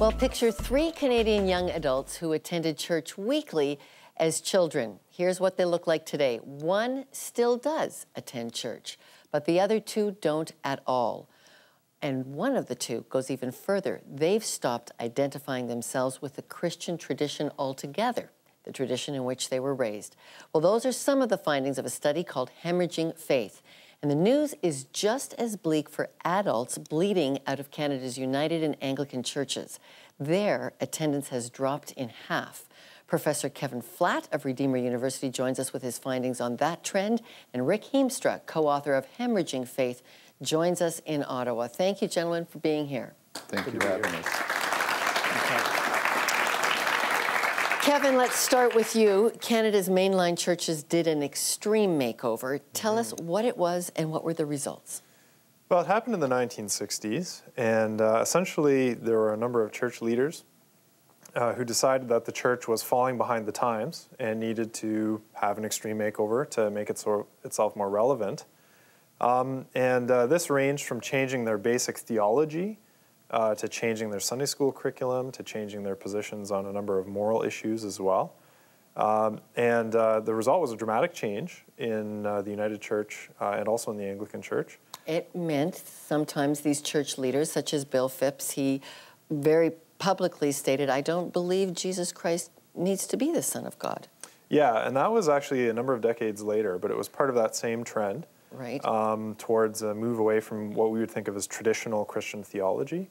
Well, picture 3 Canadian young adults who attended church weekly as children. Here's what they look like today. One still does attend church, but the other 2 don't at all. And one of the 2 goes even further. They've stopped identifying themselves with the Christian tradition altogether, the tradition in which they were raised. Well, those are some of the findings of a study called Hemorrhaging Faith. And the news is just as bleak for adults bleeding out of Canada's United and Anglican churches. Their attendance has dropped in half. Professor Kevin Flatt of Redeemer University joins us with his findings on that trend, and Rick Heemstra, co-author of Hemorrhaging Faith, joins us in Ottawa. Thank you, gentlemen, for being here. Thank you for having us. Kevin, let's start with you. Canada's mainline churches did an extreme makeover. Tell us what it was and what were the results. Well, it happened in the 1960s, and essentially there were a number of church leaders who decided that the church was falling behind the times and needed to have an extreme makeover to make itself more relevant. This ranged from changing their basic theology to changing their Sunday school curriculum, to changing their positions on a number of moral issues as well. The result was a dramatic change in the United Church and also in the Anglican Church. It meant sometimes these church leaders, such as Bill Phipps, he very publicly stated, I don't believe Jesus Christ needs to be the Son of God. Yeah, and that was actually a number of decades later, but it was part of that same trend. Right. Towards a move away from what we would think of as traditional Christian theology.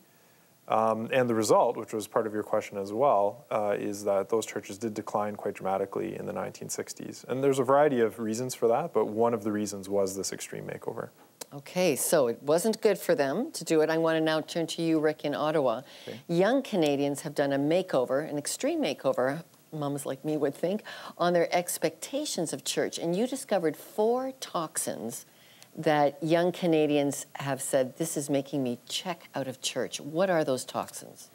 And the result, which was part of your question as well, is that those churches did decline quite dramatically in the 1960s. And there's a variety of reasons for that, but one of the reasons was this extreme makeover. Okay, so it wasn't good for them to do it. I want to now turn to you, Rick, in Ottawa. Okay. Young Canadians have done a makeover, an extreme makeover, moms like me would think, on their expectations of church. And you discovered 4 toxins that young Canadians have said, this is making me check out of church. What are those toxins?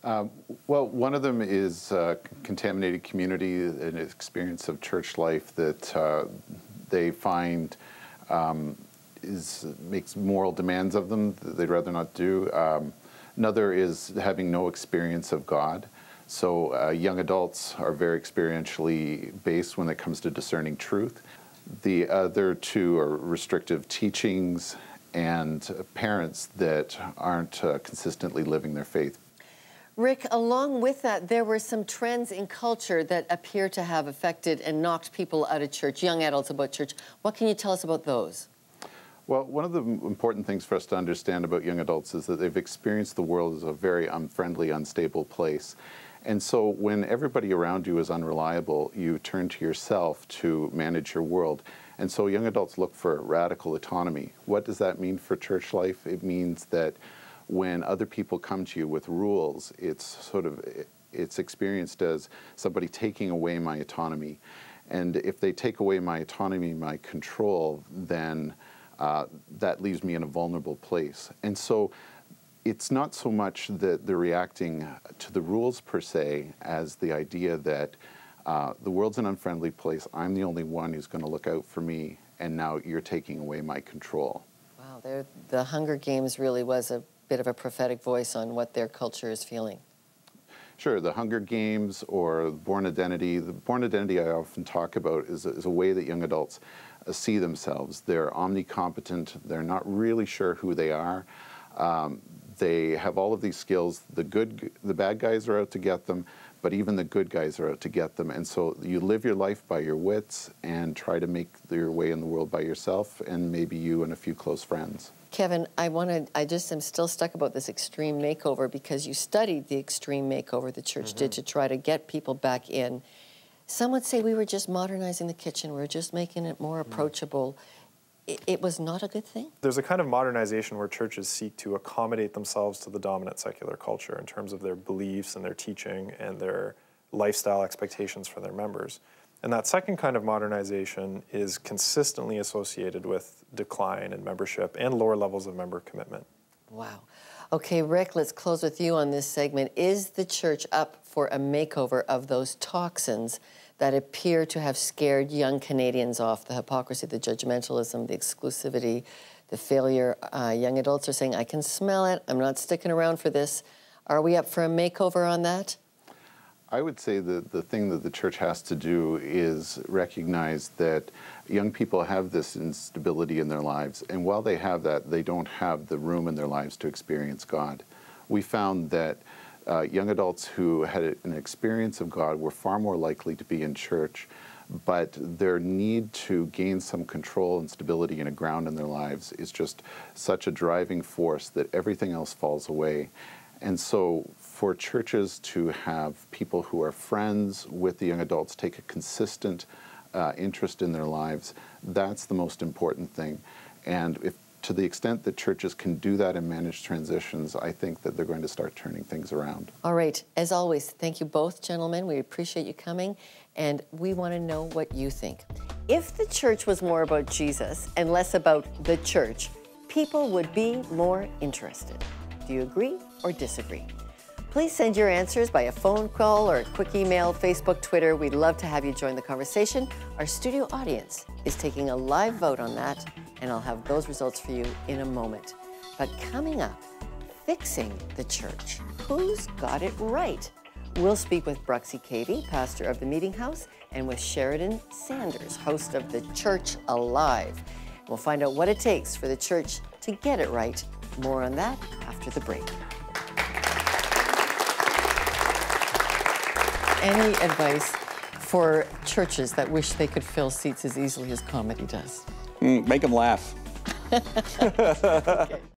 Well, one of them is contaminated community, an experience of church life that they find makes moral demands of them that they'd rather not do. Another is having no experience of God. So young adults are very experientially based when it comes to discerning truth. The other 2 are restrictive teachings and parents that aren't consistently living their faith. Rick, along with that, there were some trends in culture that appear to have affected and knocked people out of church, young adults about church. What can you tell us about those? Well, one of the important things for us to understand about young adults is that they've experienced the world as a very unfriendly, unstable place. And so when everybody around you is unreliable, you turn to yourself to manage your world. And so young adults look for radical autonomy. What does that mean for church life? It means that when other people come to you with rules, it's experienced as somebody taking away my autonomy. And if they take away my autonomy, my control, then that leaves me in a vulnerable place. And so it's not so much that they're reacting to the rules per se as the idea that the world's an unfriendly place, I'm the only one who's going to look out for me, and now you're taking away my control. Wow, the Hunger Games really was a bit of a prophetic voice on what their culture is feeling. Sure, the Hunger Games or Born Identity. The Born Identity I often talk about is a way that young adults see themselves. They're omnicompetent, they're not really sure who they are. They have all of these skills. The bad guys are out to get them, but even the good guys are out to get them. And so you live your life by your wits and try to make your way in the world by yourself and maybe you and a few close friends. Kevin, I just am still stuck about this extreme makeover because you studied the extreme makeover the church did to try to get people back in. Some would say we were just modernizing the kitchen. We were just making it more approachable. It was not a good thing? There's a kind of modernization where churches seek to accommodate themselves to the dominant secular culture in terms of their beliefs and their teaching and their lifestyle expectations for their members. And that second kind of modernization is consistently associated with decline in membership and lower levels of member commitment. Wow. Okay, Rick, let's close with you on this segment. Is the church up for a makeover of those toxins that appear to have scared young Canadians off? The hypocrisy, the judgmentalism, the exclusivity, the failure. Young adults are saying, I can smell it. I'm not sticking around for this. Are we up for a makeover on that? I would say that the thing that the church has to do is recognize that young people have this instability in their lives, and while they have that, they don't have the room in their lives to experience God. We found that young adults who had an experience of God were far more likely to be in church, but their need to gain some control and stability and a ground in their lives is just such a driving force that everything else falls away. And so for churches to have people who are friends with the young adults take a consistent interest in their lives, that's the most important thing. And if to the extent that churches can do that and manage transitions, I think that they're going to start turning things around. All right. As always, thank you both, gentlemen. We appreciate you coming, and we want to know what you think. If the church was more about Jesus and less about the church, people would be more interested. Do you agree or disagree? Please send your answers by a phone call or a quick email, Facebook, Twitter. We'd love to have you join the conversation. Our studio audience is taking a live vote on that, and I'll have those results for you in a moment. But coming up, fixing the church. Who's got it right? We'll speak with Bruxy Cady, pastor of the Meeting House, and with Sheridan Sanders, host of The Church Alive. We'll find out what it takes for the church to get it right. More on that after the break. Any advice for churches that wish they could fill seats as easily as comedy does? Make them laugh. Okay.